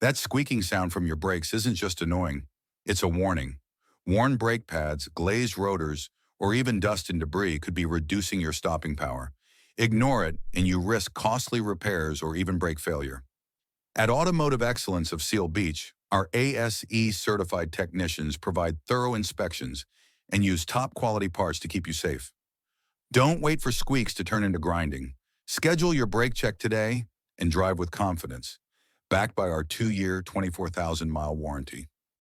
That squeaking sound from your brakes isn't just annoying, it's a warning. Worn brake pads, glazed rotors, or even dust and debris could be reducing your stopping power. Ignore it, and you risk costly repairs or even brake failure. At Automotive Excellence of Seal Beach, our ASE certified technicians provide thorough inspections and use top quality parts to keep you safe. Don't wait for squeaks to turn into grinding. Schedule your brake check today and drive with confidence, backed by our 2-year, 24,000-mile warranty.